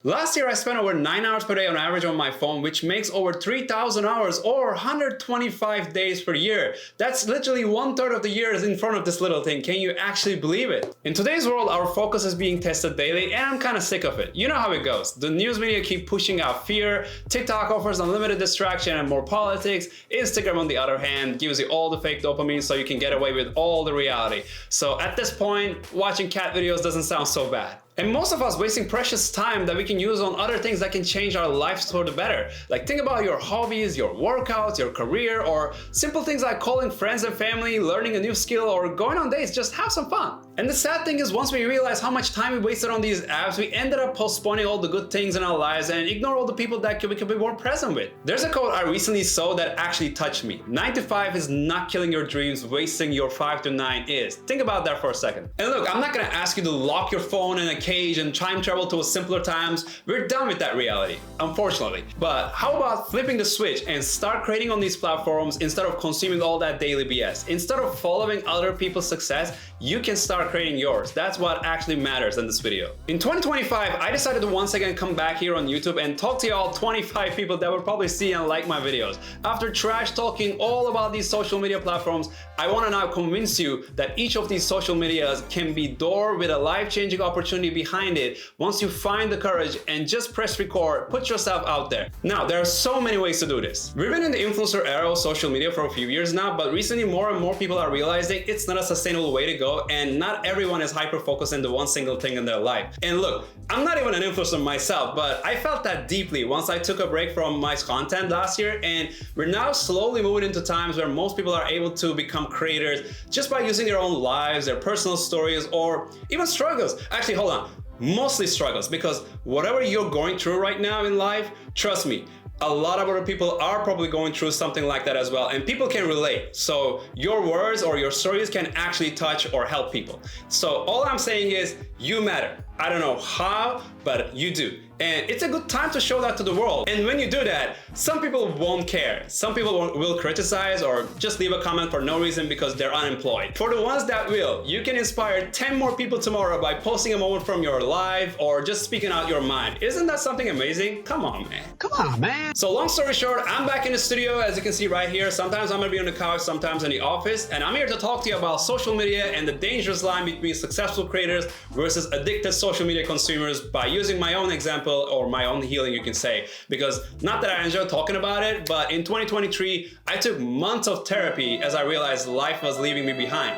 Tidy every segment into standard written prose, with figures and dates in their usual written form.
Last year I spent over 9 hours per day on average on my phone, which makes over 3,000 hours or 125 days per year. That's literally 1/3 of the year is in front of this little thing. Can you actually believe it? In today's world, our focus is being tested daily and I'm kind of sick of it. You know how it goes. The news media keep pushing out fear, TikTok offers unlimited distraction and more politics, Instagram on the other hand gives you all the fake dopamine so you can get away with all the reality. So at this point, watching cat videos doesn't sound so bad. And most of us wasting precious time that we can use on other things that can change our lives for the better. Like think about your hobbies, your workouts, your career, or simple things like calling friends and family, learning a new skill, or going on dates, just have some fun. And the sad thing is once we realize how much time we wasted on these apps, we ended up postponing all the good things in our lives and ignore all the people that we could be more present with. There's a quote I recently saw that actually touched me. 9 to 5 is not killing your dreams, wasting your 5 to 9 is. Think about that for a second. And look, I'm not gonna ask you to lock your phone in a cage and time travel to a simpler times. We're done with that reality, unfortunately. But how about flipping the switch and start creating on these platforms instead of consuming all that daily BS? Instead of following other people's success, you can start creating yours. That's what actually matters in this video. In 2025, I decided to once again come back here on YouTube and talk to y'all 25 people that will probably see and like my videos. After trash talking all about these social media platforms, I want to now convince you that each of these social medias can be door with a life-changing opportunity behind it once you find the courage and just press record, put yourself out there. Now, there are so many ways to do this. We've been in the influencer era of social media for a few years now, but recently more and more people are realizing it's not a sustainable way to go and not everyone is hyper-focused into one single thing in their life. And look, I'm not even an influencer myself, but I felt that deeply once I took a break from my content last year, and we're now slowly moving into times where most people are able to become creators just by using their own lives, their personal stories, or even struggles. Actually, hold on. Mostly struggles, because whatever you're going through right now in life, trust me, a lot of other people are probably going through something like that as well, and people can relate. So your words or your stories can actually touch or help people. So all I'm saying is you matter. I don't know how, but you do. And it's a good time to show that to the world. And when you do that, some people won't care. Some people will criticize or just leave a comment for no reason because they're unemployed. For the ones that will, you can inspire 10 more people tomorrow by posting a moment from your life or just speaking out your mind. Isn't that something amazing? Come on, man. Come on, man. So long story short, I'm back in the studio, as you can see right here. Sometimes I'm gonna be on the couch, sometimes in the office, and I'm here to talk to you about social media and the dangerous line between successful creators versus addicted social media consumers by using my own example or my own healing, you can say. Because not that I enjoy talking about it, but in 2023, I took months of therapy as I realized life was leaving me behind.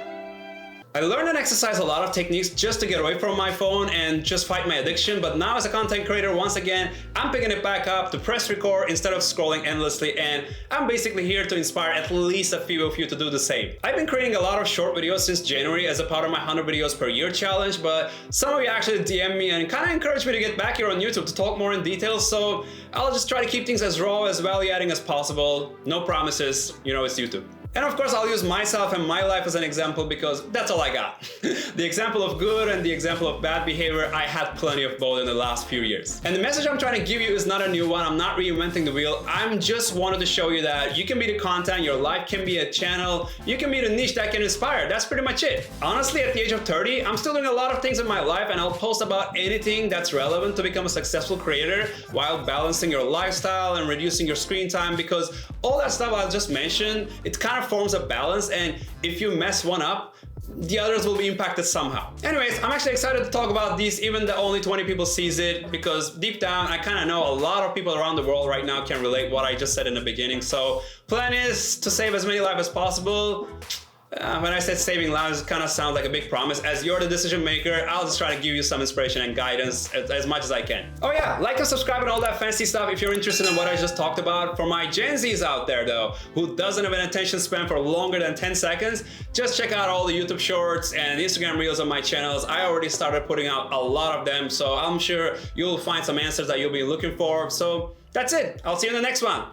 I learned and exercised a lot of techniques just to get away from my phone and just fight my addiction, but now as a content creator, once again, I'm picking it back up to press record instead of scrolling endlessly, and I'm basically here to inspire at least a few of you to do the same. I've been creating a lot of short videos since January as a part of my 100 videos per year challenge, but some of you actually DM me and kind of encouraged me to get back here on YouTube to talk more in detail, so I'll just try to keep things as raw, as value-adding as possible. No promises, you know, it's YouTube. And of course, I'll use myself and my life as an example because that's all I got. The example of good and the example of bad behavior, I had plenty of both in the last few years. And the message I'm trying to give you is not a new one. I'm not reinventing the wheel. I'm just wanted to show you that you can be the content, your life can be a channel, you can be the niche that can inspire. That's pretty much it. Honestly, at the age of 30, I'm still doing a lot of things in my life and I'll post about anything that's relevant to become a successful creator while balancing your lifestyle and reducing your screen time, because all that stuff I just mentioned, it kind of forms a balance, and if you mess one up, the others will be impacted somehow. Anyways, I'm actually excited to talk about these even though only 20 people sees it, because deep down I kind of know a lot of people around the world right now can relate what I just said in the beginning. So plan is to save as many lives as possible. When I said saving lives, it kind of sounds like a big promise. As you're the decision maker, I'll just try to give you some inspiration and guidance as much as I can. Oh yeah, like and subscribe and all that fancy stuff if you're interested in what I just talked about. For my Gen Zs out there though, who doesn't have an attention span for longer than 10 seconds, just check out all the YouTube shorts and Instagram reels on my channels. I already started putting out a lot of them, so I'm sure you'll find some answers that you'll be looking for. So that's it. I'll see you in the next one.